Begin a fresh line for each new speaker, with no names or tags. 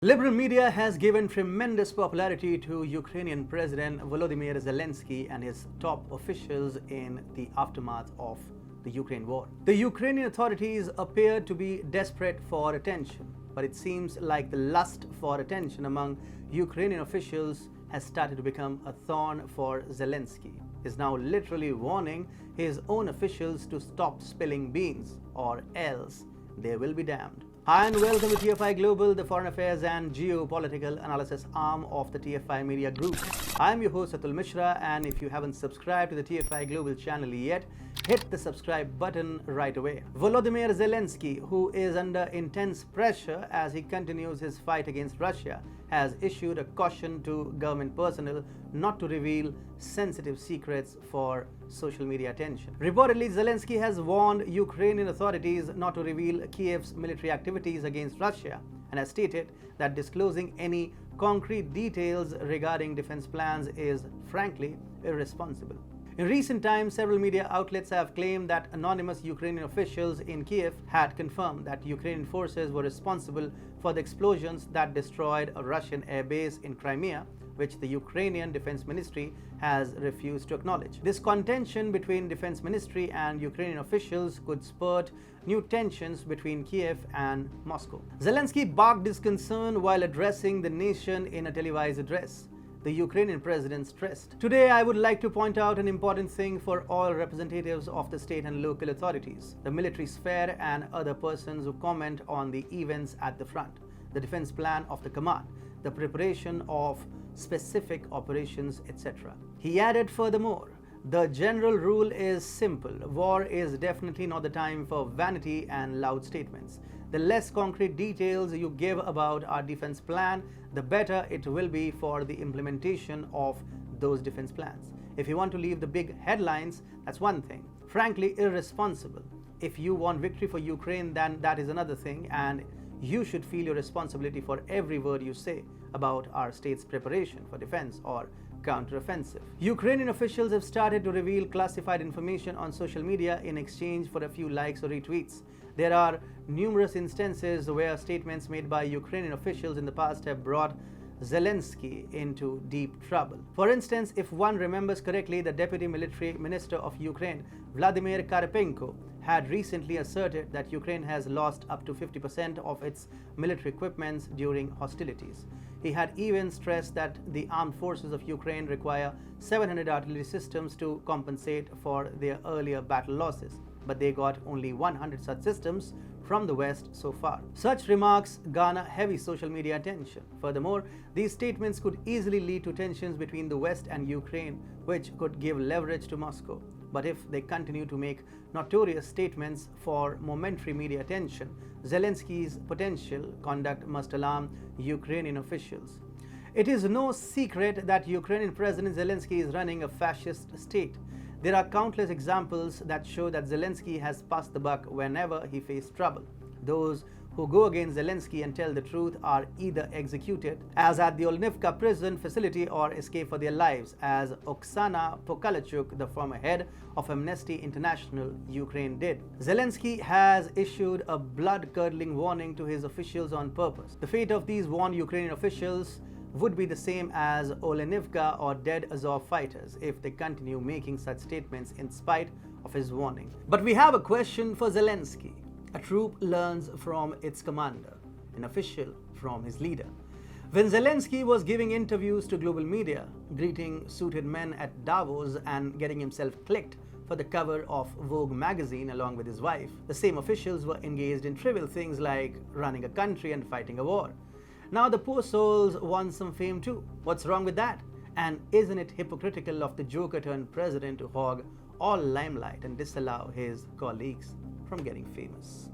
Liberal media has given tremendous popularity to Ukrainian President Volodymyr Zelensky and his top officials in the aftermath of the Ukraine war. The Ukrainian authorities appear to be desperate for attention, but it seems like the lust for attention among Ukrainian officials has started to become a thorn for Zelensky. He is now literally warning his own officials to stop spilling beans, or else they will be damned. Hi and welcome to TFI Global, the foreign affairs and geopolitical analysis arm of the TFI Media Group. I'm your host Atul Mishra, and if you haven't subscribed to the TFI Global channel yet, hit the subscribe button right away. Volodymyr Zelensky, who is under intense pressure as he continues his fight against Russia, has issued a caution to government personnel not to reveal sensitive secrets for social media attention. Reportedly, Zelensky has warned Ukrainian authorities not to reveal Kiev's military activities against Russia and has stated that disclosing any concrete details regarding defense plans is frankly irresponsible. In recent times, several media outlets have claimed that anonymous Ukrainian officials in Kiev had confirmed that Ukrainian forces were responsible for the explosions that destroyed a Russian air base in Crimea, which the Ukrainian Defense Ministry has refused to acknowledge. This contention between Defense Ministry and Ukrainian officials could spur new tensions between Kiev and Moscow. Zelensky barked his concern while addressing the nation in a televised address. The Ukrainian president stressed, "Today I would like to point out an important thing for all representatives of the state and local authorities, the military sphere and other persons who comment on the events at the front, the defense plan of the command, the preparation of specific operations, etc." He added furthermore, "The general rule is simple. War is definitely not the time for vanity and loud statements. The less concrete details you give about our defense plan, the better it will be for the implementation of those defense plans. If you want to leave the big headlines, that's one thing. Frankly, irresponsible. If you want victory for Ukraine, then that is another thing, and you should feel your responsibility for every word you say about our state's preparation for defense or counteroffensive." Ukrainian officials have started to reveal classified information on social media in exchange for a few likes or retweets. There are numerous instances where statements made by Ukrainian officials in the past have brought Zelensky into deep trouble. For instance, if one remembers correctly, the Deputy Military Minister of Ukraine, Vladimir Karpenko, had recently asserted that Ukraine has lost up to 50% of its military equipment during hostilities. He had even stressed that the armed forces of Ukraine require 700 artillery systems to compensate for their earlier battle losses, but they got only 100 such systems from the West so far. Such remarks garner heavy social media attention. Furthermore, these statements could easily lead to tensions between the West and Ukraine, which could give leverage to Moscow. But if they continue to make notorious statements for momentary media attention, Zelensky's potential conduct must alarm Ukrainian officials. It is no secret that Ukrainian President Zelensky is running a fascist state. There are countless examples that show that Zelensky has passed the buck whenever he faced trouble. Those who go against Zelensky and tell the truth are either executed, as at the Olnivka prison facility, or escape for their lives, as Oksana Pokalachuk, the former head of Amnesty International Ukraine, did. Zelensky has issued a blood-curdling warning to his officials on purpose. The fate of these warned Ukrainian officials would be the same as Olenivka or dead Azov fighters if they continue making such statements in spite of his warning. But we have a question for Zelensky. A troop learns from its commander, an official from his leader. When Zelensky was giving interviews to global media, greeting suited men at Davos and getting himself clicked for the cover of Vogue magazine along with his wife, the same officials were engaged in trivial things like running a country and fighting a war. Now the poor souls want some fame too. What's wrong with that? And isn't it hypocritical of the joker turned president to hog all limelight and disallow his colleagues from getting famous?